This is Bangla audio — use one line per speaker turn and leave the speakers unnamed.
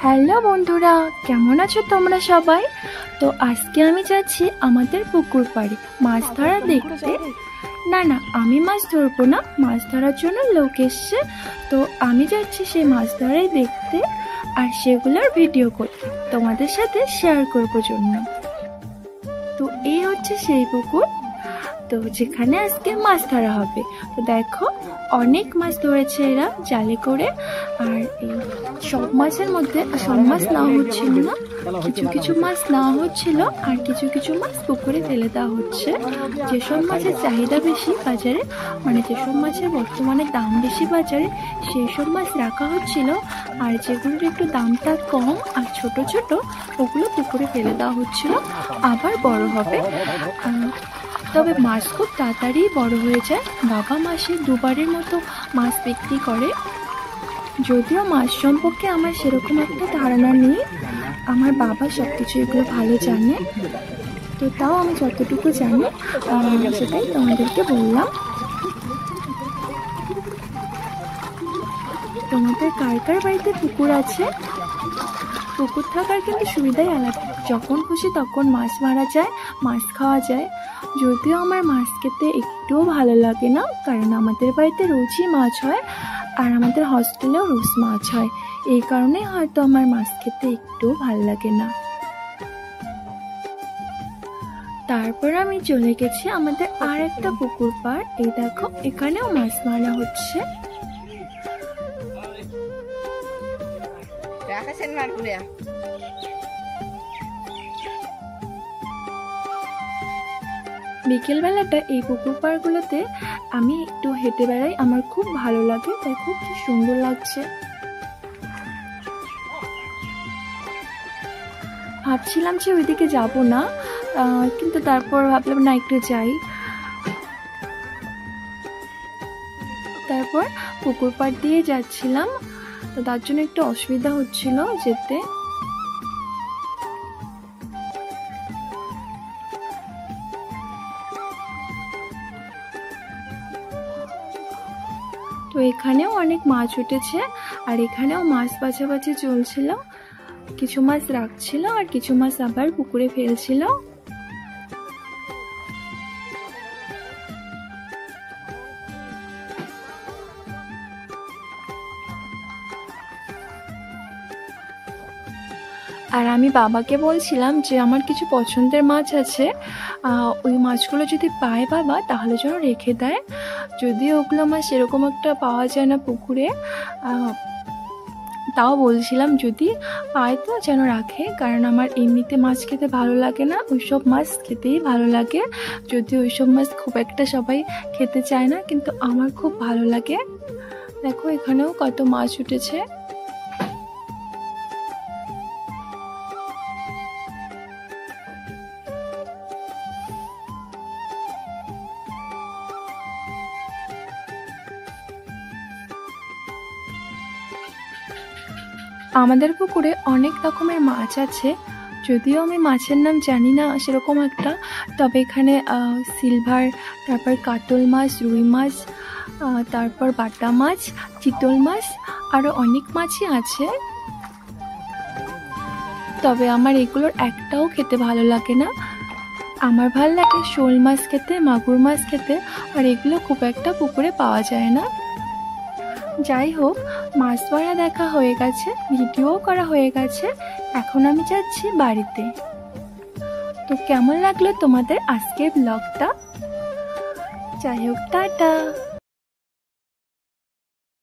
হ্যালো বন্ধুরা, কেমন আছো তোমরা সবাই? তো আজকে আমি যাচ্ছি আমাদের পুকুর পাড়ে মাছ ধরা দেখতে। না, আমি মাছ ধরবো না, মাছ ধরার জন্য লোক এসছে। তো আমি যাচ্ছি সেই মাছ ধরাই দেখতে আর সেগুলোর ভিডিও করতে, তোমাদের সাথে শেয়ার করবো জন্য। তো এই হচ্ছে সেই পুকুর, তো যেখানে আজকে মাছ ধরা হবে। তো দেখো অনেক মাছ ধরেছে এরা জালে করে। আর এই সব মাছের মধ্যে সব মাছ নেওয়া হচ্ছিল না, কিছু কিছু মাছ নেওয়া হচ্ছিল আর কিছু কিছু মাছ পুকুরে ফেলে দেওয়া হচ্ছে। যেসব মাছের চাহিদা বেশি বাজারে, মানে যেসব মাছের বর্তমানে দাম বেশি বাজারে, সেই সব মাছ রাখা হচ্ছিল। আর যেগুলোর একটু দামটা কম আর ছোট ছোট, ওগুলো পুকুরে ফেলে দেওয়া হচ্ছিল, আবার বড় হবে। তবে মাছ খুব তাড়াতাড়ি বড় হয়ে যায়। বাবা মাসে দুবারের মতো মাছ বিক্রি করে। যদিও মাছ সম্পর্কে আমার সেরকম একটা ধারণা নেই, আমার বাবা সব কিছু এগুলো ভালো জানে। তো তাও আমি যতটুকু জানি সেটাই তোমাদেরকে বললাম। তোমাদের কার কার বাড়িতে পুকুর আছে? পুকুর থাকার কিন্তু সুবিধাই আলাদা, যখন খুশি তখন মাছ মারা যায়, মাছ খাওয়া যায়। যদিও আমার মাছ খেতে একটুও ভালো লাগে না, কারণ আমাদের বাড়িতে রোজই মাছ হয় আর আমাদের হস্টেলেও রোজ মাছ হয়। এই কারণে হয়তো আমার মাছ খেতে একটুও ভালো লাগে না। তারপর আমি চলে গেছি আমাদের আর একটা পুকুর পাড়। এই দেখো এখানেও মাছ মারা হচ্ছে। বিকেলবেলাটা এই পুকুর পাড়গুলোতে আমি একটু হেঁটে বেড়াই, আমার খুব ভালো লাগে। দেখো কি সুন্দর লাগছে। ভাবছিলাম যে ওইদিকে যাব না, কিন্তু তারপর ভাবলাম না একটু যাই। তারপর পুকুর পাড় দিয়ে যাচ্ছিলাম, তো তার জন্য একটু অসুবিধা হচ্ছিল যেতে। তো এখানেও অনেক মাছ উঠেছে আর এখানেও মাছ বাছাবাছি চলছিল। কিছু মাছ রাখছিল আর কিছু মাছ আবার পুকুরে ফেলছিল। আর আমি বাবাকে বলছিলাম যে আমার কিছু পছন্দের মাছ আছে, ওই মাছগুলো যদি পায় বাবা তাহলে যেন রেখে দেয়। যদিও ওগুলো মাছ সেরকম একটা পাওয়া যায় না পুকুরে, তাও বলছিলাম যদি পায় তো যেন রাখে, কারণ আমার এমনিতে মাছ খেতে ভালো লাগে না, ওইসব মাছ খেতেই ভালো লাগে। যদিও ওইসব মাছ খুব একটা সবাই খেতে চায় না, কিন্তু আমার খুব ভালো লাগে। দেখো এখানেও কত মাছ উঠেছে। আমাদের পুকুরে অনেক রকমের মাছ আছে, যদিও আমি মাছের নাম জানি না সেরকম একটা। তবে এখানে সিলভার, তারপর কাতল মাছ, রুই মাছ, তারপর বাটা মাছ, চিতল মাছ, আরও অনেক মাছই আছে। তবে আমার এগুলোর একটাও খেতে ভালো লাগে না। আমার ভালো লাগে শোল মাছ খেতে, মাগুর মাছ খেতে, আর এগুলো খুব একটা পুকুরে পাওয়া যায় না। যাই হোক, মাছ ধরা দেখা হয়ে গেছে, ভিডিও করা হয়ে গেছে, এখন আমি যাচ্ছি বাড়িতে। তো কেমন লাগলো তোমাদের আজকের ব্লগটা? যাই হোক, টাটা।